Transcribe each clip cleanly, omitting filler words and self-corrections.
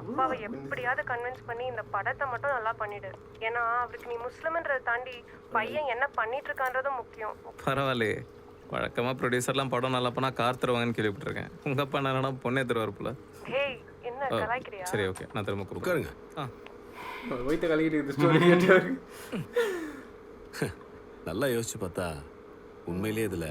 அப்பாவை எப்படியாவது கன்வின்ஸ் பண்ணி இந்த படத்தை மட்டும் நல்லா பண்ணிடு. ஏன்னா அவருக்கு நீ முஸ்லிம்ன்றதை தாண்டி பையன் என்ன பண்ணிட்டு இருக்கான்றதும் முக்கியம். பரவாயில்லையே, வழக்கமாக ப்ரொடியூசர்லாம் படம் நல்லா பண்ணால் கார் தருவாங்கன்னு கேள்விப்பட்டிருக்கேன். உங்கள் அப்பா என்னன்னா பொண்ணே தருவார் போல. ஹேய், என்ன கலாய்க்கிறியா? சரி, ஓகே, நான் திரும்ப உட்காருங்க. வயிற்ற கலக்கிட்டு ஸ்டோரி கேட்டாரு. நல்லா யோசிச்சு பார்த்தா உண்மையிலேயே இதில்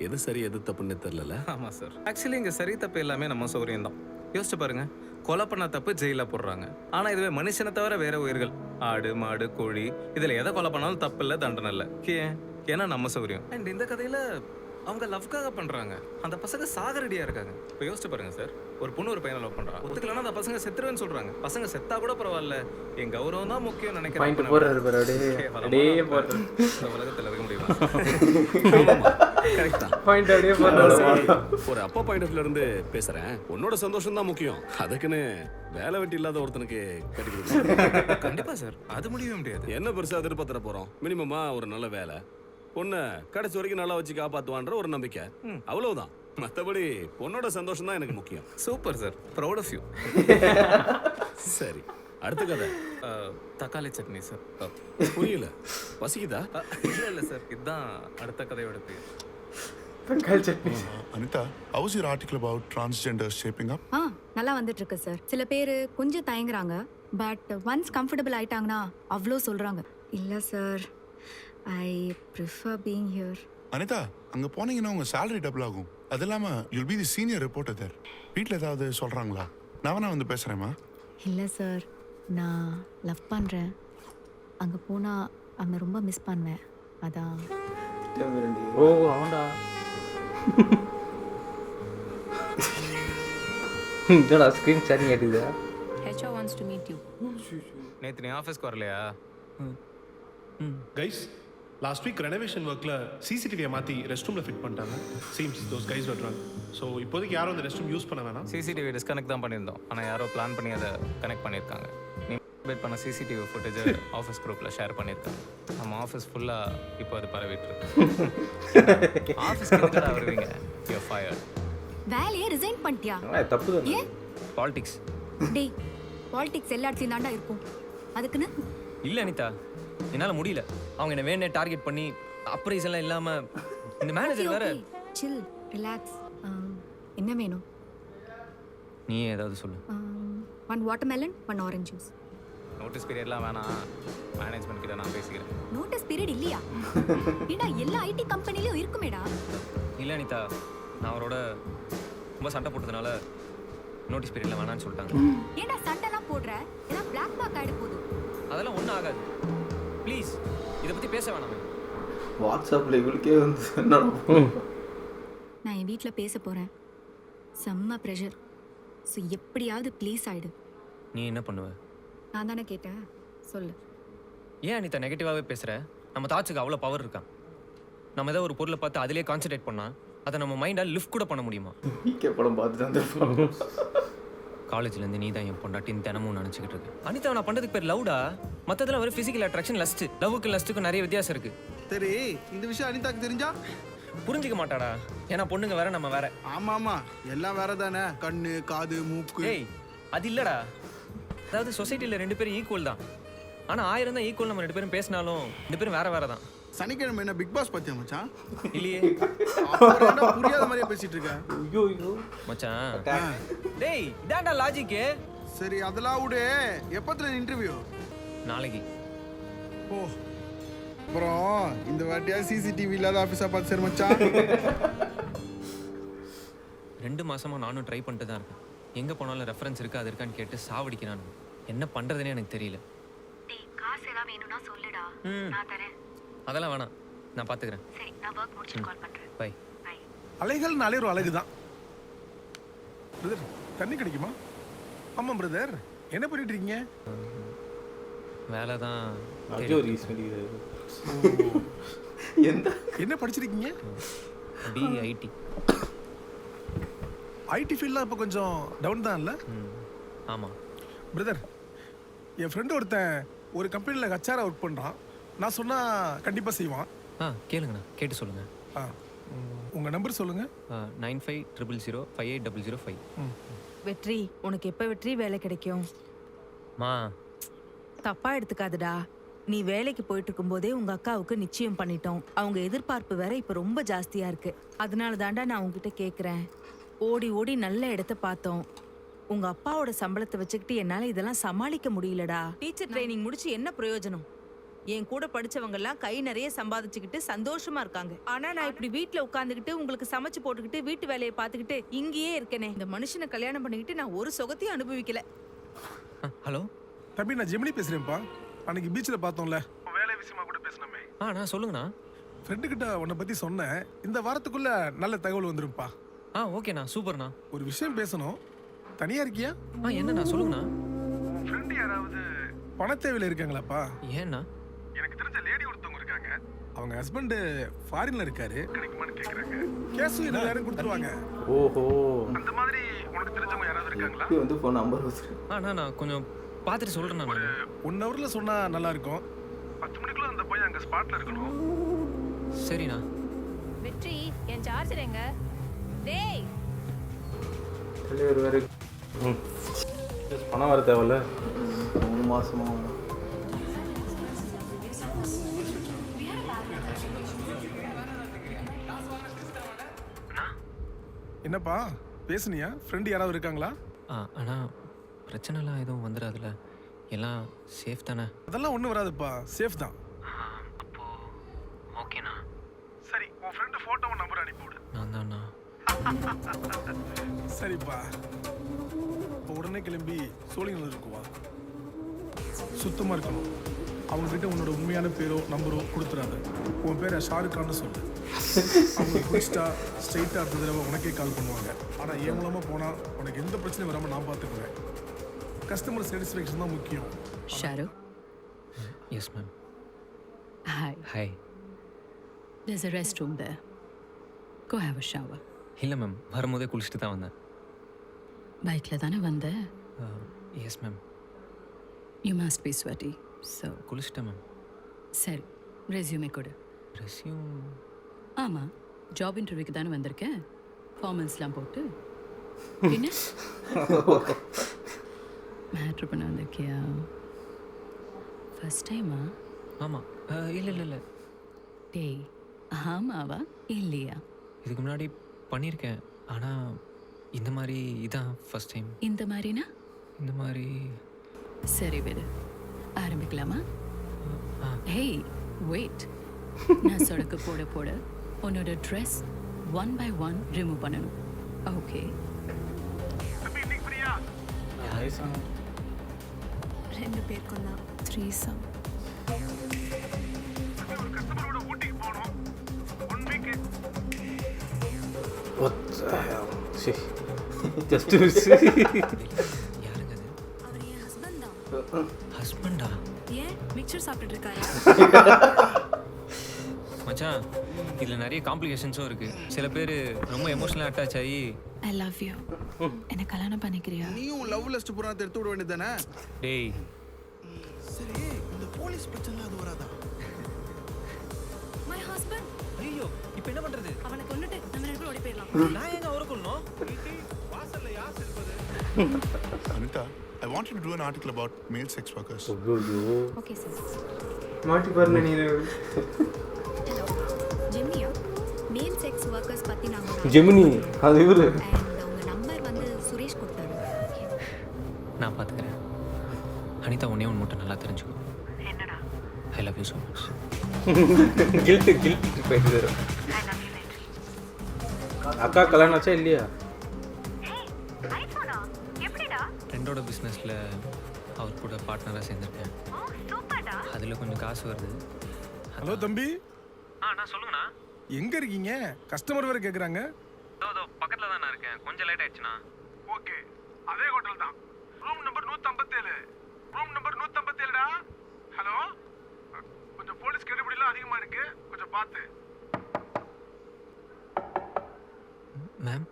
எது சரி எது தப்புன்னு தெரியல. ஆமாம் சார், ஆக்சுவலி இங்கே சரி தப்பு எல்லாமே நம்ம சௌரியம் தான். யோசிச்சு பாருங்க, கொலை பண்ண தப்பு ஜெயிலில் போடுறாங்க. ஆனால் இதுவே மனுஷனை தவிர வேற உயிர்கள், ஆடு மாடு கோழி, இதில் எதை கொலை பண்ணாலும் தப்பு இல்லை, தண்டனை இல்லை. ஏன்னா நம்ம சௌரியம். அண்ட் இந்த கதையில் அவங்க லவ்க்காக பண்ணுறாங்க. அந்த பசங்க சாக ரெடியாக இருக்காங்க. இப்போ யோசிச்சு பாருங்க சார், ஒரு பொண்ணு ஒரு பையனை லவ் பண்ணுறான், ஒத்துக்கலன்னா அந்த பசங்க செத்துருவேன்னு சொல்கிறாங்க. பசங்க செத்தா கூட பரவாயில்ல, என் கௌரவம் தான் முக்கியம் நினைக்கிறேன். இந்த உலகத்தில் இருக்க முடியுமா? ஒரு அப்பா பாயிண்ட் ஆஃப்ல இருந்து பேசுறேன். உன்னோட சந்தோஷம் தான் முக்கியம். அதுக்குன்னு வேலை வெட்டி இல்லாத ஒருத்தனுக்கு கட்டி கொடுக்க கண்டிப்பா சார், அது முடியவே முடியாது. என்ன பெருசா எதிர்பார்த்துற போறோம்? மினிமமா ஒரு நல்ல வேலை, பொண்ணை கடைசி வரைக்கும் நல்லா வச்சு காப்பாத்துவான்ற ஒரு நம்பிக்கை, அவ்வளவுதான். மற்றபடி பொண்ணோட சந்தோஷம் தான் எனக்கு முக்கியம். Super sir, proud of you. சரி, அடுத்த கதை. தக்காளி சட்னி சார். புரியல, பசிக்குதா? இல்லை சார், இதுதான் அடுத்த கதையோட பேர். தக்காளி chutney. Anita, how is your article about transgender shaping up? நல்லா வந்துட்டு இருக்கு சார். சில பேர் கொஞ்சம் தயங்குறாங்க, பட் ஒன்ஸ் கம்ஃபர்டபுள் ஆயிட்டாங்கன்னா அவ்வளோ சொல்றாங்க. இல்லை sir, I prefer being here. Anita, அங்க போனீங்கன்னா உங்க salary டபுள் ஆகும். அது இல்லாம you'll be the senior reporter there. வீட்ல ஏதாவது சொல்றாங்களா? நான் வேணா வந்து பேசுறேம்மா. இல்லை சார், நான் லவ் பண்ணுறேன். அங்கே போனால் அங்கே ரொம்ப மிஸ் பண்ணுவேன். அதான். ஓ அவன்டா. இதோட ஸ்கிரீன் ஷேரிங் கேட்டுதா? HR wants to meet you. நேற்று நீ ஆஃபீஸ்க்கு வரலையா? கைஸ், லாஸ்ட் வீக் ரெனோவேஷன் ஒர்க்கில் சிசிடிவியை மாற்றி ரெஸ்ட் ரூமில் ஃபிட் பண்ணிட்டாங்க. சீம்ஸ் தோஸ் கைஸ் வர்றாங்க. ஸோ இப்போதைக்கு யாரும் அந்த ரெஸ்ட் ரூம் யூஸ் பண்ண வேணாம். சிசிடிவி டிஸ்கனெக்ட் தான் பண்ணியிருந்தோம், ஆனால் யாரோ பிளான் பண்ணி அதை கனெக்ட் பண்ணியிருக்காங்க. நீ வெயிட் பண்ண சிசிடிவி ஃபுட்டேஜை ஆஃபீஸ் குரூப்பில் ஷேர் பண்ணியிருக்காங்க. நம்ம ஆஃபீஸ் ஃபுல்லாக இப்போ அது பரவிட்டு இருக்கு. ஆஃபீஸ்க்கு எதுக்காக வருவீங்க? You fired. வேலையே ரிசைன் பண்ணிட்டியா? தப்பு தான். ஏன்? பாலிடிக்ஸ். டேய், பாலிடிக்ஸ் எல்லா இடத்துலையும் தாண்டா இருக்கும். அதுக்குன்னு இல்லை அனிதா, என்னால் முடியல. அவங்க என்ன வேணே டார்கெட் பண்ணி அப்ரைஸ் எல்லாம் இல்லாமல் இந்த மேனேஜர் வேற. சில், ரிலாக்ஸ். என்ன வேணும்? நீ ஏதாவது சொல்லு. 1 வாட்டர்மெலன் 1 ஆரஞ்சு ஜூஸ். நோட்டீஸ் பீரியட்லாம் வேணாம், மேனேஜ்மெண்ட் கிட்ட நான் பேசிக்கிறேன். நோட்டீஸ் பீரியட் இல்லையா? ஏடா, எல்லா ஐடி கம்பெனிலயும் இருக்குமேடா. இல்லை அனிதா, நான் அவரோட ரொம்ப சண்டை போட்டதுனால நோட்டீஸ் பீரியட்ல வேணான்னு சொல்லிட்டாங்க. ஏடா சண்டைலாம் போடுற? ஏன்னா பிளாக் மார்க் ஆயிட போகுது. அதெல்லாம் ஒன்றும் ஆகாது. ப்ளீஸ், இதை பற்றி பேச வேணாமே. வாட்ஸ்அப்பில் இவளுக்கே வந்து நான் என் வீட்டில் பேச போகிறேன். செம்ம ப்ரெஷர். ஸோ எப்படியாவது ப்ளீஸ் ஆயிடு. நீ என்ன பண்ணுவ? நான் தானே கேட்டேன், சொல்லு. ஏன் அனிதா நெகட்டிவாகவே பேசுகிற? நம்ம தாட்ஸுக்கு அவ்வளோ பவர் இருக்கான். நம்ம ஏதாவது ஒரு பொருளை பார்த்து அதிலே கான்சன்ட்ரேட் பண்ணால் அதை நம்ம மைண்டால் லிஃப்ட் கூட பண்ண முடியுமா? படம் பார்த்துட்டு அந்த காலேஜ்லேருந்து நீ தான் என் பொண்டாட்டின்னு தினமும் நினச்சிக்கிட்டு இருக்கு. அனிதா, நான் பண்ணுறதுக்கு பேர் லவ்டா. மற்றதெல்லாம் ஒரு ஃபிசிக்கல் அட்ராக்ஷன், லஸ்ட்டு. லவ்வுக்கு லஸ்ட்டுக்கும் நிறைய வித்தியாசம் இருக்குது. சரி, இந்த விஷயம் அனிதாக்கு தெரிஞ்சா புரிஞ்சிக்க மாட்டாடா. ஏன்னா பொண்ணுங்க வேற, நம்ம வேற. ஆமா ஆமா, எல்லாம் வேற தானே. கண்ணு காது மூக்கு. ஏய், அது இல்லடா. அதாவது சொசைட்டியில் 2 பேரும் ஈக்குவல் தான். ஆனால் 1000 தான் ஈக்குவல். நம்ம 2 பேரும் பேசினாலும் 2 பேரும் வேற வேற தான். சனிக்கிழமை என்ன பிக் பாஸ் பத்தியா மச்சான்? இல்லையே. புரியாத மாதிரியே பேசிட்டு இருக்க. ஐயோ மச்சான், டேய் இதான்டா லாஜிக்கு. சரி, அதெல்லாம் விடு. எப்பத்துல இன்டர்வியூ? நாளைக்கு. ஓ, அப்புறம் இந்த வாட்டியா சிசிடிவி இல்லாத ஆஃபீஸா பார்த்து சரி மச்சான். 2 மாசமா நானும் ட்ரை பண்ணிட்டு தான் இருக்கேன். எங்கே போனாலும் ரெஃபரன்ஸ் இருக்கா அது இருக்கான்னு கேட்டு சாவடிக்கிறான். என்ன பண்ணுறதுனே எனக்கு தெரியல. காசு ஏதாவது வேணும்னா சொல்லுடா, நான் தரேன். அதெல்லாம் வேணாம், நான் பார்த்துக்கிறேன். சரி, நான் ஒர்க் முடிச்சுட்டு கால் பண்ணுறேன். பை. அலைகள்னாலே ஒரு அழகு தான். பிரதர், தண்ணி கிடைக்குமா? ஆமாம் பிரதர், என்ன பண்ணிட்டு இருக்கீங்க? வேலை தான். என்ன படிச்சிருக்கீங்க? BIT. ஐடி ஃபீல்ட்லாம் இப்போ கொஞ்சம் டவுன் தான் இல்லை? ஆமாம் பிரதர், என் ஃப்ரெண்டு ஒருத்தன் ஒரு கம்பெனியில் ஹச்ஆராக ஒர்க் பண்ணுறான். நான் சொன்னால் கண்டிப்பாக செய்வான். கேளுங்கண்ணா, கேட்டு சொல்லுங்கள். உங்கள் நம்பர் சொல்லுங்கள். 9500058005. வெற்றி உனக்கு எப்ப வெற்றி வேலை கிடைக்கும்? மா தப்பா எடுத்துக்காதடா. நீ வேலைக்கு போயிட்டு இருக்கும்போதே உங்க அக்காவுக்கு நிச்சயம் பண்ணிட்டோம். அவங்க எதிர்பார்ப்பு வேற இப்ப ரொம்ப ஜாஸ்தியா இருக்கு. அதனால தாண்டா நான் உங்ககிட்ட கேக்குறேன். ஓடி ஓடி நல்ல இடத்த பார்த்தோம். உங்க அப்பாவோட சம்பளத்தை வச்சுக்கிட்டு என்னால இதெல்லாம் சமாளிக்க முடியலடா. டீச்சர் ட்ரைனிங் முடிச்சு என்ன பிரயோஜனம்? என் கூட படிச்சவங்க எல்லாம் கை நிறைய சம்பாதிச்சுக்கிட்டு சந்தோஷமா இருக்காங்க. ஆனா நான் இப்படி வீட்ல உட்காந்துக்கிட்டு உங்களுக்கு சமைச்சு போட்டுக்கிட்டு வீட்டு வேலையை பார்த்துக்கிட்டு இங்கேயே இருக்கேனே. இந்த மனுஷனை கல்யாணம் பண்ணிக்கிட்டு நான் ஒரு சுகத்தையும் அனுபவிக்கல. ஹலோ. தம்பி நான் ஜெமினி பேசுறேன்ப்பா. அன்னைக்கு பீச்சில் பார்த்தோம்ல, வேலை விஷயமா கூட பேசணுமே. நான் சொல்லுங்கண்ணா. ஃப்ரெண்டு கிட்ட உன்னை பத்தி சொன்னேன். இந்த வாரத்துக்குள்ள நல்ல தகவல் வந்துரும்ப்பா. ஓகேண்ணா, சூப்பர்ண்ணா. ஒரு விஷயம் பேசணும். தனியா இருக்கியா? என்னண்ணா சொல்லுங்கண்ணா. ஃப்ரெண்டு யாராவது பண தேவையில இருக்காங்களாப்பா? ஏண்ணா? எனக்கு தெரிஞ்ச லேடி ஒருத்தவங்க இருக்காங்க. அவங்க ஹஸ்பண்ட் ஃபாரின்ல இருக்காரு. கிடைக்குமான்னு கேக்குறாங்க. கேஷ் எல்லாரும் கொடுத்துருவாங்க. ஓஹோ, அந்த மாதிரி உனக்கு தெரிஞ்சவங்க யாராவது இருக்காங்களா? இது வந்து ஃபோன் நம்பர் வச்சிருக்கேன். நான் கொஞ்சம் பார்த்துட்டு சொல்கிறேன். நான் 1 ஹவர்ல சொன்னா நல்லா இருக்கும். 10 மணிக்குள்ள அந்த பையன் அங்க ஸ்பாட்ல இருக்கணும். சரிண்ணா. வெற்றி என் சார்ஜர் எங்க? டேய் டெலிவரி வேறு பணம் வர தேவையில்ல. 3 மாசமா என்னப்பா பேசுனியா? ஃப்ரெண்டு யாராவது இருக்காங்களா? ஆனால் பிரச்சனைலாம் எதுவும் வந்துடாதுல்ல? எல்லாம் சேஃப் தானே? அதெல்லாம் ஒன்றும் வராதுப்பா, சேஃப் தான். அப்போ ஓகேண்ணா. சரி, உன் ஃப்ரெண்டு ஃபோட்டோவும் நம்பர் அனுப்பிவிடு. நான் தான்ண்ணா. சரிப்பா, இப்போ உடனே கிளம்பி சோழிங்கநல்லூர் இருக்குவா. சுத்தமாக இருக்கணும். அவங்ககிட்ட உன்னோட உண்மையான பேரோ நம்பரோ கொடுத்துறாத. உன் பேரை ஷாருக் கான்னு சொல்லு. அவங்க குடிச்சிட்டா ஸ்ட்ரைட்டாக அடுத்த தடவை உனக்கே கால் பண்ணுவாங்க. ஆனால் என் மூலமாக போனால் உனக்கு எந்த பிரச்சனையும் வராமல் நான் பார்த்துக்குவேன். கஸ்டமர் சாட்டிஸ்ஃபேக்ஷன் தான் முக்கியம். Shahrukh, yes ma'am. hi. Hi. There's a restroom there. Go have a shower. இல்லை மேம், வரும்போதே குளிச்சுட்டு தான் வந்தேன். பைக்ல தானே வந்த? Yes ma'am. You must be sweaty. So, குளிச்சுட்டேன் மேம். சரி, ரெஸ்யூமே கொடு. ரெஸ்யூம்? ஆமாம், ஜாப் இன்டர்வியூக்கு தானே வந்திருக்கேன். ஃபார்மல்ஸ்லாம் போட்டு என்ன மேட்ரு பண்ண வந்திருக்கியா? ஃபர்ஸ்ட் டைமா? ஆமாம். இல்லை. டேய், ஆமாவா இல்லையா? இதுக்கு முன்னாடி பண்ணியிருக்கேன். ஆனால் இந்த மாதிரி இதான் ஃபர்ஸ்ட் டைம். இந்த மாதிரினா? இந்த மாதிரி. சரி விடு, ஆரம்பிக்கலாமா? ஹேய் வெயிட், நான் சொடக்கு போட போட உன்னோட ட்ரெஸ் 1 by 1 ரிமூவ் பண்ணணும். ஓகே? ரெண்டு பேருக்கும் தான் 3 சம். ஜஸ்ட் யாருங்க அது? அவர் என் ஹஸ்பண்ட் தான். ஹஸ்பண்டா? ஏன் மிக்சர் சாப்பிட்டுட்டு இருக்காரு? மச்சான், இதில் நிறைய காம்ப்ளிகேஷன்ஸும் இருக்குது. சில பேர் ரொம்ப எமோஷனலாக அட்டாச் ஆகி ஐ லவ் யூ, என்ன கல்யாணம் பண்ணிக்கிறியா? நீயும் லவ் லிஸ்ட் பூரா எடுத்து விட வேண்டியதானே? டேய். சரி, இந்த போலீஸ் பிரச்சனை அது வராதா? My husband. ஐயோ, இப்போ என்ன பண்ணுறது? அவனை கொன்னுட்டு நம்ம ரெண்டு பேரும் ஓடி போயிடலாம். நான் எங்க அவரை கொள்ளணும்? வாசல்ல யார் இருப்பது? Anita, I wanted to do an article about male sex workers. ஐயோ ஓகே சார். மாட்டி பாருங்க நீ. ஹலோ ஜெமினியா, மேல் செக்ஸ் ஒர்க்கர்ஸ் பற்றி நாங்கள் ஜெமினி அது இவரு. அண்ட் உங்கள் நம்பர் வந்து சுரேஷ் கொடுத்தாரு. நான் பார்த்துக்கிறேன். அனிதா, ஒன்றே ஒன்று மட்டும் நல்லா தெரிஞ்சுக்கோ. என்னடா? I love you so much. Guilt போயிட்டு அக்கா கல்யாணம் ஆச்சா இல்லையா? ஃப்ரெண்டோட பிஸ்னஸில் அவர் கூட பார்ட்னராக சேர்ந்துருக்கேன். அதில் கொஞ்சம் காசு வருது. ஹலோ தம்பி, நான் சொல்லுங்கண்ணா. எங்க இருக்கீங்க? கஸ்டமர் வேற கேக்குறாங்க. இதோ பக்கத்தில் தான் நான் இருக்கேன். கொஞ்சம் லேட் ஆயிடுச்சுண்ணா. ஓகே, அதே ஹோட்டல் தான். Room number 157. ரூம் நம்பர் 157டா. ஹலோ, கொஞ்சம் போலீஸ் கெடுபிடிலாம் அதிகமா இருக்கு, கொஞ்சம் பார்த்து. மேம்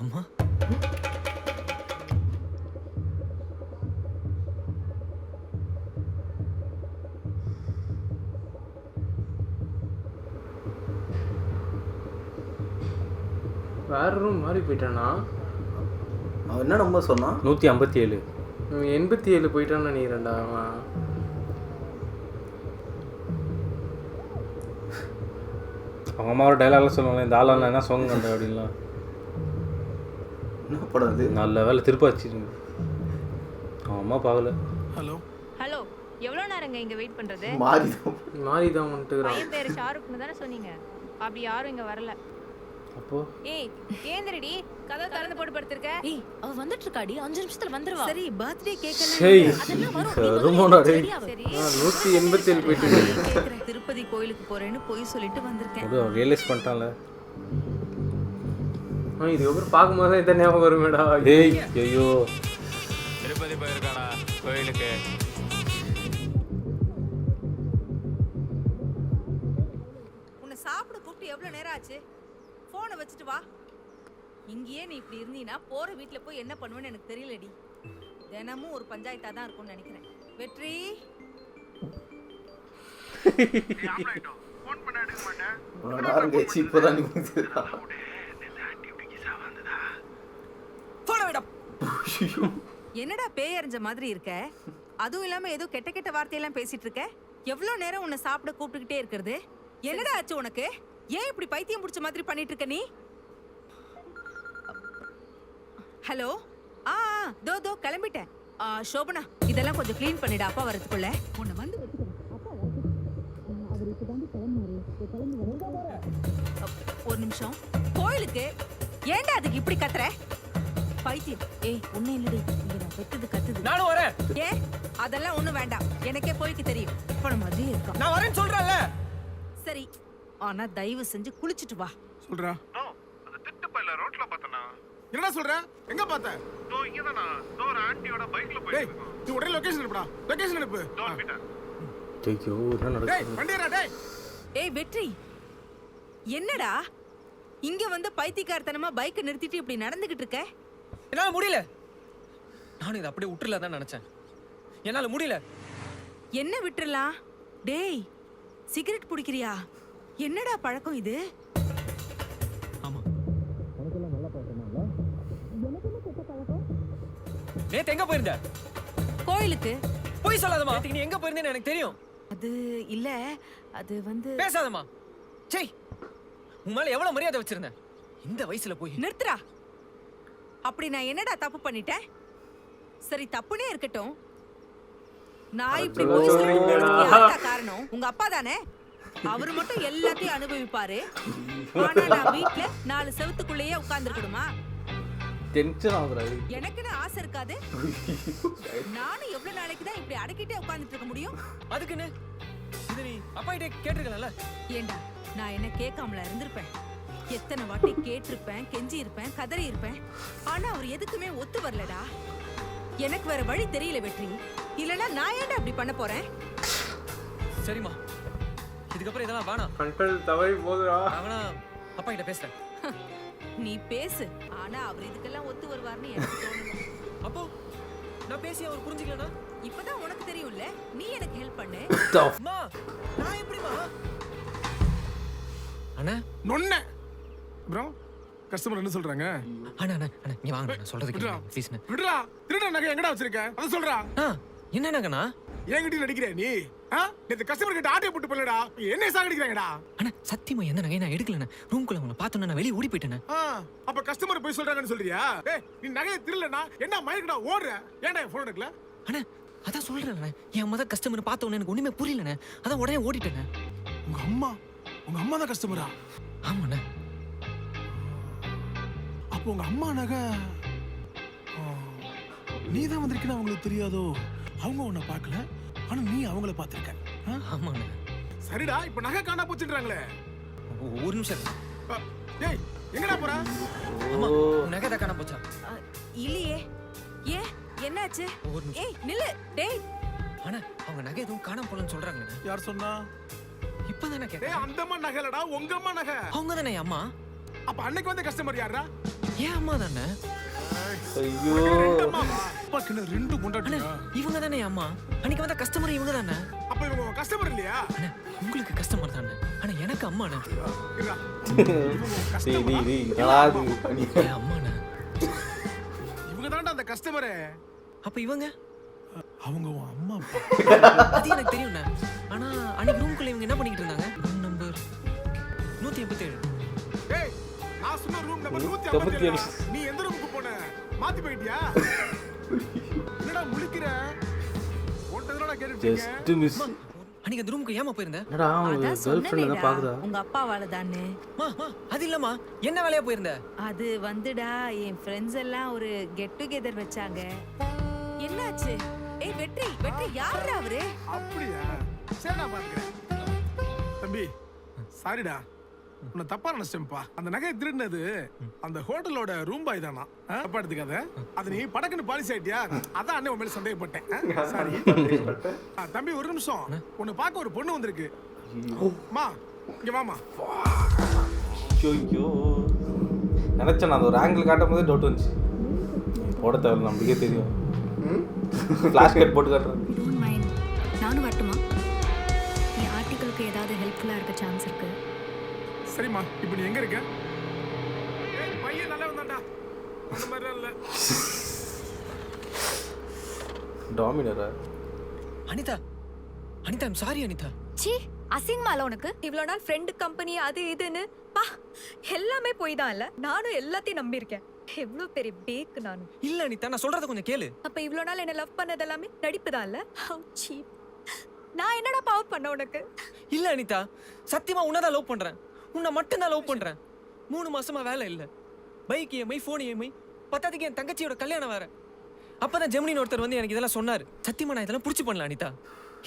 அம்மா. வேற ரூம் மாறி போயிட்டானா? அவன் என்ன நம்பர் சொன்னான்? 157. 87 போயிட்டான்னு நினைக்கிறேன்டா அவன். அவங்க அம்மா ஒரு டைலாக்லாம் சொல்லுவாங்க, இந்த ஆளான என்ன சாங் கண்ட அப்படின்லாம். என்ன படம் அது? நல்ல வேலை திருப்பாச்சிருங்க. அவன் அம்மா பார்க்கல. ஹலோ ஹலோ, எவ்வளோ நேரங்க இங்கே வெயிட் பண்ணுறது? மாறி தான் வந்துட்டுக்கிறான். பையன் பேர் ஷாருக்னு தானே சொன்னீங்க? அப்படி யாரும் இங்கே வரல. அப்போ ஏய் ஏந்திரடி, கதவை திறந்து போட்டு படுத்திருக்க. ஏய் அவ வந்துட்டு இருக்காடி, 5 நிமிஷத்துல வந்துருவா. சரி பர்த்டே கேக்கல. சரி அதெல்லாம் வரும். நீ முதல்ல ரொம்படா டேய். ரெடியா வா. சரி 187 போயிட்டு கேக்குறேன். திருப்பதி கோயிலுக்கு போறேன்னு போய் சொல்லிட்டு வந்திருக்கேன். அவன் ரியலைஸ் பண்ணிட்டான்ல. இதுக்கப்புறம் பார்க்கும்போது தான் இத்தனை ஞாபகம் வருமேடா. ஏய் ஐயோ திருப்பதி போயிருக்காடா கோயிலுக்கு. உன்னை சாப்பிட கூப்பிட்டு எவ்வளவு நேரம் ஆச்சு? போனை வச்சுட்டு வா. இங்கேயே நீ இப்படி இருந்தீனா போற வீட்ல போய் என்ன பண்ணுவேன்னு எனக்கு தெரியலடி. தினமும் ஒரு பஞ்சாயத்தா தான் இருக்கும்னு நினைக்கிறேன். வெற்றி இப்போதான் நீ புரிஞ்சுதா? என்னடா பேய் அறிஞ்ச மாதிரி இருக்க? அதுவும் இல்லாம ஏதோ கெட்ட கெட்ட வார்த்தையெல்லாம் பேசிட்டு இருக்க. எவ்வளவு நேரம் உன்னை சாப்பிட கூப்பிட்டுக்கிட்டே இருக்கிறது? என்னடா ஆச்சு உனக்கு? ஏன் இப்படி பைத்தியம் பிடிச்ச மாதிரி பண்ணிட்டு இருக்க நீ? ஹலோ தோ கிளம்பிட்டேன். சோபனா இதெல்லாம் கொஞ்சம் க்ளீன் பண்ணிடு அப்பா வரதுக்குள்ள. உன்னை வந்து ஒரு நிமிஷம். கோயிலுக்கு ஏன்டா அதுக்கு இப்படி கத்துற? பைத்தியம். ஏய் உன்னை இல்லடி, இங்க நான் பெத்தது கத்துது. நானும் வரேன். ஏன் அதெல்லாம் ஒண்ணும் வேண்டாம், எனக்கே போய்க்கு தெரியும். இப்ப மாதிரி இருக்கான். நான் வரேன்னு சொல்றேன்ல. சரி ஆனா தயவு செஞ்சு குளிச்சிட்டு வா. சொல்றா. அந்த திட்டு பையில ரோட்ல பார்த்தனா. என்னடா சொல்ற? எங்க பார்த்த? தோ இங்க தானா. தோ ஒரு ஆன்ட்டியோட பைக்ல போயிட்டு இருக்கோம். நீ உடனே லொகேஷன் அனுப்புடா. லொகேஷன் அனுப்பு. தோ அனுப்பிட்டேன். ஐயோ என்ன நடக்குது? டேய் வண்டியடா டேய். ஏய் வெற்றி, என்னடா இங்க வந்து பைத்தியக்காரத்தனமா பைக்கை நிறுத்திட்டு இப்படி நடந்துகிட்டு இருக்க? என்னால முடியல. நானும் இதை அப்படியே விட்டுறல தான் நினைச்சேன். என்னால முடியல. என்ன விட்டுறலாம்? டேய் சிகரெட் பிடிக்கிறியா? என்னடா பழக்கம் இது? ஆமா. நேத்து எங்க போயிருந்த? கோயிலுக்கு. போய் சொல்லாதமா. நீ எங்க போயிருந்தேன்னு எனக்கு தெரியும். அது இல்ல, அது வந்து. பேசாதமா. சே, உன் மேல எவ்வளவு மரியாதை வச்சிருந்தேன். இந்த வயசுல போய் நிறுத்துடா. அப்படி நான் என்னடா தப்பு பண்ணிட்டேன்? சரி தப்புனே இருக்கட்டும். நான் இப்படி போய் சொல்றதுக்கு யாரா காரணம்? உங்க அப்பா தானே. அவர் மட்டும் எல்லாத்தையும் அனுபவிப்பாரு. ஆனா நான் வீட்ல 4 செவத்துக்குள்ளேயே உட்கார்ந்துருக்கணுமா? டென்ஷன் ஆகுறாரு. எனக்குன்னு ஆசை இருக்காது? நானும் எவ்வளவு நாளைக்கு தான் இப்படி அடக்கிட்டே உட்கார்ந்துட்டு இருக்க முடியும்? அதுக்குன்னு இது நீ அப்பா கிட்ட கேட்டிருக்கலாம்ல. ஏண்டா நான் என்ன கேட்காமல இருந்திருப்பேன்? எத்தனை வாட்டி கேட்டிருப்பேன், கெஞ்சி இருப்பேன், கதறி இருப்பேன். ஆனா அவர் எதுக்குமே ஒத்து வரலடா. எனக்கு வேற வழி தெரியல வெற்றி. இல்லனா நான் ஏன்டா அப்படி பண்ண போறேன்? சரிம்மா, இதுக்கப்புறம் இதெல்லாம் வேணாம். கண்ட்ரோல் தவறி போகுதுடா. அவனா அப்பா கிட்ட பேசுறேன். நீ பேசு, ஆனா அவர் இதுக்கெல்லாம் ஒத்து வருவார்னு எனக்கு தோணல. அப்போ நான் பேசி அவர் புரிஞ்சுக்கலனா? இப்பதான் உனக்கு தெரியும்ல, நீ எனக்கு ஹெல்ப் பண்ணு. அம்மா நான் எப்படிமா? அண்ணா நொண்ணே ப்ரோ, கஸ்டமர் என்ன சொல்றாங்க? அண்ணா அண்ணா அண்ணா நீ வாங்க, நான் சொல்றது விட்றா. கேளுங்க ப்ளீஸ். விடுடா. திருட நகை எங்கடா வச்சிருக்க? அத சொல்றா. என்ன நகனா? என்கிட்ட நடிக்கிற நீ? நேத்து கஸ்டமர் கிட்ட ஆட்டை போட்டு போலடா. என்ன சாகடிக்கிறாங்கடா? அண்ணா சத்தியமா எந்த நகையை நான் எடுக்கலண்ணா. ரூம்குள்ள உங்களை பார்த்தோன்னா நான் வெளியே ஓடி போயிட்டேனே. அப்ப கஸ்டமர் போய் சொல்றாங்கன்னு சொல்றியா? ஏய் நீ நகையை திருடலனா என்ன மயக்கடா ஓடுற? ஏன்டா ஃபோன் எடுக்கல? அண்ணா அதான் சொல்றேண்ணே, என் அம்மா தான் கஸ்டமர் பார்த்தோன்னே எனக்கு ஒண்ணுமே புரியலண்ணே. அதான் உடனே ஓடிட்டேண்ணே. உங்க அம்மா தான் கஸ்டமரா? ஆமாண்ணே. அப்போ உங்க அம்மா நகை நீ தான் வந்திருக்கேன்னு அவங்களுக்கு தெரியாதோ? அவங்க உன்னை பார்க்கல, ஆனா நீ அவங்கள பார்த்திருக்க. ஆமாண்ணே. சரிடா, இப்ப நகை காணா போச்சுன்றாங்களே. ஒரு நிமிஷம். ஏய் எங்கடா போற? அம்மா நகை தான் காணா போச்சா? இல்லையே. ஏன் என்னாச்சு? ஒரு நிமிஷம். ஏய் நில்லு. டேய் அண்ணா அவங்க நகை எதுவும் காணாம போலன்னு சொல்றாங்கண்ணே. யார் சொன்னா? இப்பதானே ஏய் கேட்டேன். அந்த அம்மா நகைலடா, உங்க அம்மா நகை. அவங்க தானே என் அம்மா. அப்ப அன்னைக்கு வந்த கஸ்டமர் யாரா? ஏன் அம்மா தானே. ஐயோ அப்பாக்கு ரெண்டு பொண்டாட்டியா? இவங்க தானே என் அம்மா. அன்னைக்கு வந்த கஸ்டமர் இவங்க தானே. அப்ப அப்ப இவங்க கஸ்டமர் இல்லையா? அண்ணா உங்களுக்கு கஸ்டமர் தானே, ஆனா எனக்கு அம்மாண்ணே. இருடா. என் அம்மாண்ணே. இவங்க தான்டா அந்த கஸ்டமரே. அப்ப இவங்க அவங்க உன் அம்மா அப்பா. அது எனக்கு தெரியும்ண்ணே. ஆனா அன்னைக்கு ரூம்குள்ள இவங்க என்ன பண்ணிக்கிட்டு இருந்தாங்க? Room number 187. ஏய், நான் சொன்ன ரூம் நம்பர் 187. நீ எந்த ரூமுக்கு போன? மாத்தி போயிட்டியா? என்னடா முழிக்கிற? ஓட்டதடா கேட்டுட்டு ஜஸ்ட் மிஸ். அன்னைக்கு அந்த ரூமுக்கு ஏமா போயிருந்த? என்னடா அவங்க அதான் கேர்ள் ஃப்ரெண்ட் சொன்னேனேடா, தான் பாக்குதா? உங்க அப்பாவால தானே. மா அது இல்லம்மா, என்ன வேலையா போயிருந்த? அது வந்துடா, என் ஃப்ரெண்ட்ஸ் எல்லாம் ஒரு கெட் டுகெதர் வச்சாங்க. என்னாச்சு? ஏய் வெற்றி, வெற்றி யாருடா அவரு? அப்படியா? சரிடா பாத்துக்கிறேன். தம்பி, சாரிடா. உன்னை தப்பா நினைச்சேன்ப்பா. அந்த நகையை திருடினது அந்த ஹோட்டலோட ரூம் பாய் தானா? தப்பா எடுத்துக்காத. அது நீ படக்குன்னு பாலிசி ஆயிட்டியா? அதான் அண்ணன் உன் மேல சந்தேகப்பட்டேன். சாரி. தம்பி ஒரு நிமிஷம். உன்னை பார்க்க ஒரு பொண்ணு வந்திருக்கு. மா, இங்க வாமா. ஐயோ நினைச்சேன், நான் ஒரு ஆங்கிள் காட்டும் போதே டவுட் வந்துச்சு. போட தேவை, நம்மளுக்கே தெரியும். ஃபிளாஷ் கட் போட்டு காட்டுறேன். Don't mind. நானும் வரட்டுமா? என் ஆர்டிக்கலுக்கு ஏதாவது ஹெல்ப்ஃபுல்லாக இருக்க சான்ஸ் இருக்கு. சரிம்மா, இப்போ நீ எங்க இருக்க? ஏய், பையன் நல்லா வந்தான்டா. அந்த மாதிரி இல்ல. டாமினரா? Anitha, Anitha I'm sorry Anitha. ச்சீ, அசிங்கமால உனக்கு? இவ்வளோ நாள் ஃப்ரெண்டு கம்பெனி அது இதுன்னு பா எல்லாமே போய் தான் இல்ல. நானும் எல்லாத்தையும் நம்பியிருக்கேன். எவ்வளோ பெரிய பேக்கு நானு. இல்ல அனிதா, நான் சொல்றத கொஞ்சம் கேளு. அப்ப இவ்வளோ நாள் என்ன லவ் பண்ணது எல்லாமே நடிப்பு தான் இல்ல? How cheap. நான் என்னடா பாவம் பண்ண உனக்கு? இல்ல அனிதா, சத்தியமா உன்னதான் லவ் பண்றேன். உன்னை மட்டும் தான் லவ் பண்றேன். 3 மாசமா வேலை இல்ல, பைக் EMI, ஃபோன் EMI, பத்தாதுக்கு என் தங்கச்சியோட கல்யாணம் வேற. அப்பதான் ஜெமினின்னு ஒருத்தர் வந்து எனக்கு இதெல்லாம் சொன்னாரு. சத்தியமா நான் இதெல்லாம் புடிச்சு பண்ணல அனிதா.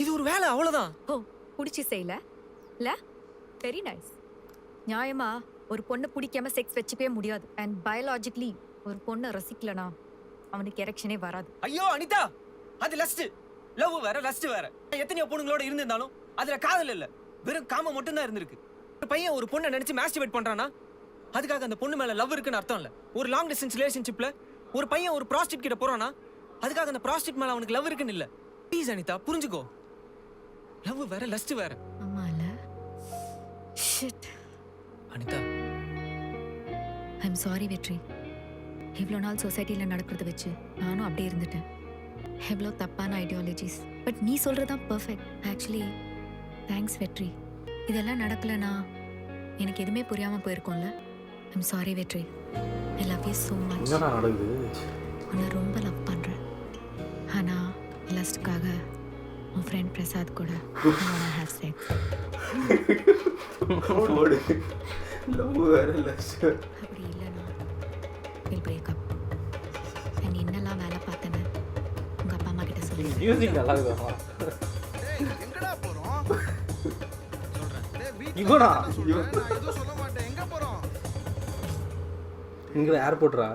இது ஒரு வேலை, அவ்வளவுதான். ஓ, புடிச்சு செய்யல இல்ல? Very nice. நியாயமா ஒரு பொண்ணை பிடிக்காம செக்ஸ் வச்சுக்கவே முடியாது. அண்ட் பயாலஜிக்கலி ஒரு பொண்ணை ரசிக்கலனா அவனுக்கு எரெக்ஷனே வராது. ஐயோ அனிதா, அது லஸ்ட். லவ் வேற, லஸ்ட் வேற. எத்தனையோ பொண்ணுங்களோட இருந்திருந்தாலும் அதுல காதல் இல்ல, வெறும் காம மட்டும் தான் இருந்திருக்கு. ஒரு பையன் ஒரு பொண்ணை நினைச்சு மாஸ்டர்பேட் பண்றானா அதுக்காக அந்த பொண்ணு மேல லவ் இருக்குன்னு அர்த்தம் இல்ல. ஒரு லாங் டிஸ்டன்ஸ் ரிலேஷன்ஷிப்ல ஒரு பையன் ஒரு ப்ராஸ்டிட் கிட்ட போறானா அதுக்காக அந்த ப்ராஸ்டிட் மேல அவனுக்கு லவ் இருக்குன்னு இல்ல. ப்ளீஸ் அனிதா, புரிஞ்சுக்கோ. லவ் வேற, லஸ்ட் வேற. ஆமால. ஷிட். அனிதா, ஐம் சாரி வெற்றி. இவ்வளோ நாள் சொசைட்டியில் நடக்கிறத வச்சு நானும் அப்படியே இருந்துட்டேன். எவ்வளோ தப்பான ஐடியாலஜிஸ். பட் நீ சொல்கிறதான் பர்ஃபெக்ட். ஆக்சுவலி தேங்க்ஸ் வெற்றி. இதெல்லாம் நடக்கலைன்னா எனக்கு எதுவுமே புரியாமல் போயிருக்கோம்ல. ஐம் சாரி வெற்றி. I love you so much. என்னடா நடக்குது? உன்னை ரொம்ப லவ் பண்ணுறேன். ஆனால் லஸ்ட்டுக்காக உன் ஃப்ரெண்ட் பிரசாத் கூட ஹேவ் செக்ஸ். லவ் வேற லஸ்ட். அப்படி இல்லைன்னா வில் பிரேக்கப். நீ என்னெல்லாம் வேலை பார்த்தேன்னு உங்கள் அப்பா அம்மா கிட்ட சொல்லி. மியூசிக் நல்லா இருக்குமா? ஏய், எங்கடா போறோம்? சொல்றேன். டேய், வீட்ல இங்கடா. நான் சொல்றேன். நான் எதுவும் சொல்ல மாட்டேன். எங்க போறோம்? இங்க ஏர்போர்ட்ரா.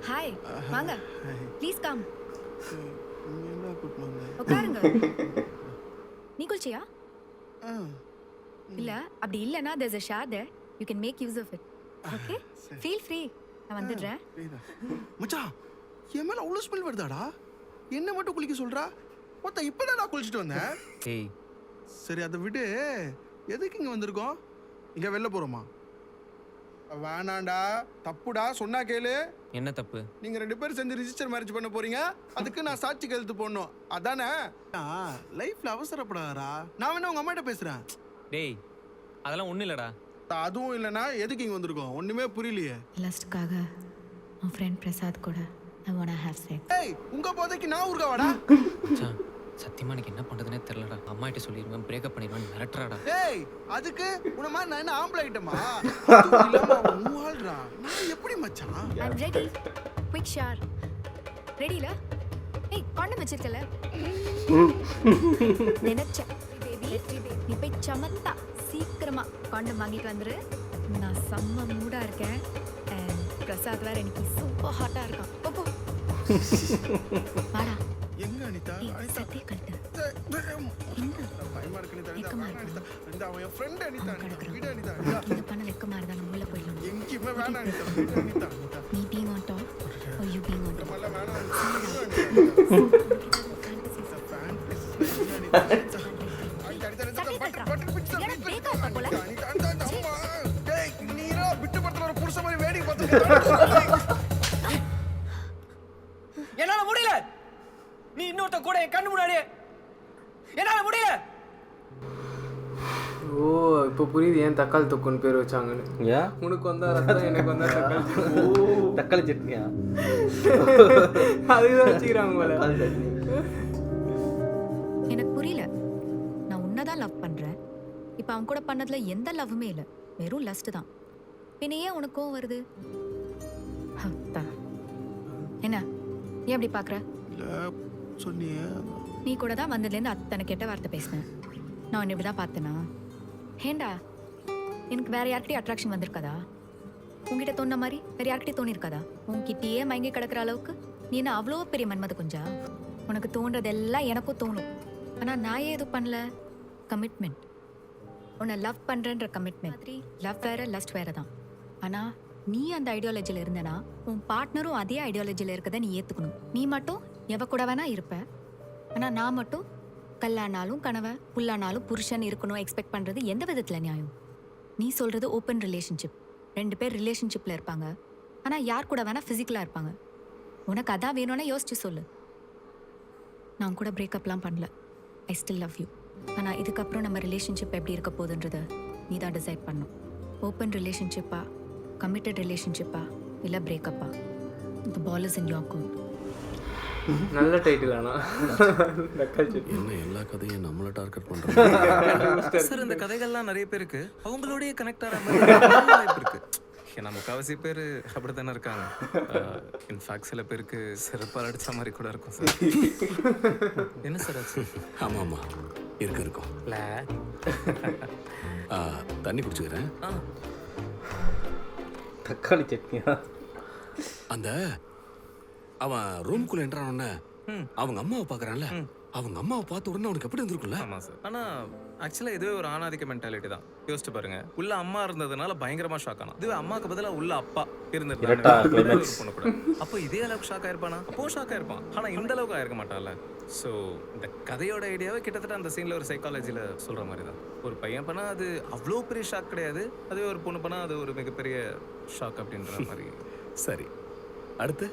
ஹாய், வாங்க ப்ளீஸ் கம். நீ என்ன கூப்பிடுங்க? உட்காருங்க. நீ குளிச்சியா? இல்ல, அப்படி இல்லைன்னா there's a shower there. You can make use of it. Okay? Feel free. நான் வந்துடுறேன். மச்சான், என் மேல அவ்வளவு ஸ்மெல் வருதாடா? என்ன மட்டும் குளிக்க சொல்றா? மொத்த இப்பதான் நான் குளிச்சிட்டு வந்தேன். ஏய், சரி அதை விடு. எதுக்கு இங்க வந்திருக்கோம்? இங்க வெளில போறோமா? வேணாண்டா, தப்புடா, சொன்னா கேளு. என்ன தப்பு? நீங்க 2 பேரும் சேர்ந்து ரிஜிஸ்டர் மேரேஜ் பண்ண போறீங்க. அதுக்கு நான் சாட்சி கையெழுத்து போடணும். அதானே? லைஃப்ல அவசரப்படாதடா. நான் வேணா உங்க அம்மாட்ட பேசுறேன். டேய், அதெல்லாம் ஒண்ணு இல்லடா. அதுவும் இல்லைன்னா எதுக்கு இங்க வந்திருக்கோம்? ஒண்ணுமே புரியலையே. லஸ்ட்டுக்காக உன் ஃப்ரெண்ட் பிரசாத் கூட I wanna have sex. ஏய், உங்க போதைக்கு நான் ஊர்கா வாடா. மச்சான், சத்தியமா எனக்கு என்ன பண்றதுனே தெரியலடா. அம்மா கிட்ட சொல்லிடுவேன், பிரேக்கப் பண்ணிடுவேன், மிரட்டுறாடா. ஏய், அதுக்கு உன மாதிரி நான் என்ன ஆம்பளை ஐட்டமா? அதுவும் இல்லாம அவன் மூவாள்றா. நான் எப்படி மச்சான்? I'm ready. Quick shower. ரெடில? ஏய், காண்டம் வச்சிருக்கல? நினைச்சேன். பேபி, நீ போய் சமத்தா சீக்கிரமா காண்டம் வாங்கிட்டு வந்துரு. நான் செம்ம மூடா இருக்கேன். And பிரசாத் வேற எனக்கு சூப்பர் ஹாட்டா இருக்கான். போ வாடா. எங்க அனிதா? அனிதா சட்டை கழட்டு. எங்க? பயமா இருக்கு அனிதா. வெக்கமா அனிதா, இந்த அவன் என் ஃப்ரெண்ட் அனிதா. விடு அனிதா. இந்த பண்ண வெக்கமா இருந்தா நம்ம உள்ள போயிடலாம். எங்கேயுமே வேணாம் அனிதா. விடு அனிதா. நீ being on top or you being on top? நம்மள வேணாம். Fantasies. ஃபேன் என்னால முடியல. நீ இன்னொருத்த கூட என் கண்ணு முன்னாடியே. என்னால முடியல. ஓ இப்போ புரியுது ஏன் தக்காளி தொக்குன்னு பேர் வச்சாங்கன்னு. ஏன் உனக்கு வந்தா ரத்தம், எனக்கு வந்தா தக்காளி. ஓ தக்காளி சட்னியா? அதுதான் வச்சுக்கிறாங்க போல. தக்காளி சட்னி. எனக்கு புரியல. நான் உன்னதான் லவ் பண்றேன். இப்போ அவன் கூட பண்ணதுல எந்த லவ்வுமே இல்லை, வெறும் லஸ்ட் தான். பின்ன ஏன் உனக்கு கோவம் வருது? அப்பா. என்ன ஏன் அப்படி பார்க்குற? சொன்னியே நீ கூட தான் வந்ததுலேருந்து அத்தனை கெட்ட வார்த்தை பேசினேன். நான் உன்னை இப்படி தான் பார்த்தேனா? ஏண்டா எனக்கு வேற யார்கிட்டயும் அட்ராக்ஷன் வந்திருக்காதா? உங்ககிட்ட தோணுன மாதிரி வேற யார்கிட்டயும் தோணிருக்காதா? உன்கிட்டயே மயங்கி கிடக்கிற அளவுக்கு நீ என்ன அவ்வளோ பெரிய மன்மத குஞ்சா? உனக்கு தோன்றதெல்லாம் எனக்கும் தோணும். ஆனால் நான் ஏன் எதுவும் பண்ணல? கமிட்மெண்ட். உன்னை லவ் பண்ணுறன்ற கமிட்மெண்ட். லவ் வேற லஸ்ட் வேற தான். ஆனால் நீ அந்த ஐடியாலஜியில் இருந்தனா உன் பார்ட்னரும் அதே ஐடியாலஜியில் இருக்கதை நீ ஏற்றுக்கணும். நீ மட்டும் எவ கூட வேணா இருப்ப, ஆனால் நான் மட்டும் கல்லானாலும் கணவன் புல்லானாலும் புருஷன் இருக்கணும் எக்ஸ்பெக்ட் பண்ணுறது எந்த விதத்தில் நியாயம்? நீ சொல்கிறது ஓப்பன் ரிலேஷன்ஷிப். 2 பேர் ரிலேஷன்ஷிப்பில் இருப்பாங்க, ஆனால் யார் கூட வேணா ஃபிசிக்கலாக இருப்பாங்க. உனக்கு அதான் வேணும்னா யோசிச்சு சொல்லு. நான் கூட பிரேக்கப்லாம் பண்ணல. I still love you. ஆனால் இதுக்கப்புறம் நம்ம ரிலேஷன்ஷிப் எப்படி இருக்க போகுதுன்றதை நீ தான் டிசைட் பண்ணணும். ஓப்பன் ரிலேஷன்ஷிப்பா, கமிட்டட் ரிலேஷன்ஷிப்பா, இல்லை பிரேக்கப்பா? தி ball is in your court. நல்ல டைட்டில் ஆனால் தக்காளி சட்னி. என்ன எல்லா கதையும் நம்மள டார்கெட் பண்றாங்க. சார் இந்த கதைகள்லாம் நிறைய பேருக்கு அவங்களோடய கனெக்ட் ஆகிற மாதிரி வாய்ப்பு இருக்கு. ஏன்னா முக்கால்வாசி பேர் அப்படித்தானே இருக்காங்க. இன்ஃபேக்ட் சில பேருக்கு சிறப்பாக அடிச்ச மாதிரி கூட இருக்கும் சார். என்ன சார் ஆச்சு? ஆமா ஆமா இருக்கும். தண்ணி குடிச்சுக்கிறேன். தக்காளி சட்னியா? அந்த அவன் ரூம்குள்ள என்ட்ரானோடனே அவங்க அம்மாவை பார்க்கறான்ல, அவங்க அம்மாவை பார்த்த உடனே அவனுக்கு எப்படி இருந்திருக்கும்ல? ஆமாம் சார். ஆனால் ஆக்சுவலாக இதுவே ஒரு ஆணாதிக்க மென்டாலிட்டி தான். யோசிச்சு பாருங்க, உள்ள அம்மா இருந்ததுனால பயங்கரமாக ஷாக் ஆனா. இதுவே அம்மாவுக்கு பதிலாக உள்ள அப்பா இருந்திருந்தாங்க கூட, அப்போ இதே அளவுக்கு ஷாக் ஆயிருப்பானா? அப்போ ஷாக் ஆயிருப்பான். ஆனால் இந்த அளவுக்கு ஆயிருக்க மாட்டான்ல. ஸோ இந்த கதையோட ஐடியாவே கிட்டத்தட்ட அந்த சீனில் ஒரு சைக்காலஜியில் சொல்கிற மாதிரி தான். ஒரு பையன் பண்ணால் அது அவ்வளோ பெரிய ஷாக் கிடையாது, அதுவே ஒரு பொண்ணு பண்ணால் அது ஒரு மிகப்பெரிய ஷாக் அப்படின்ற மாதிரி. சரி, அடுத்து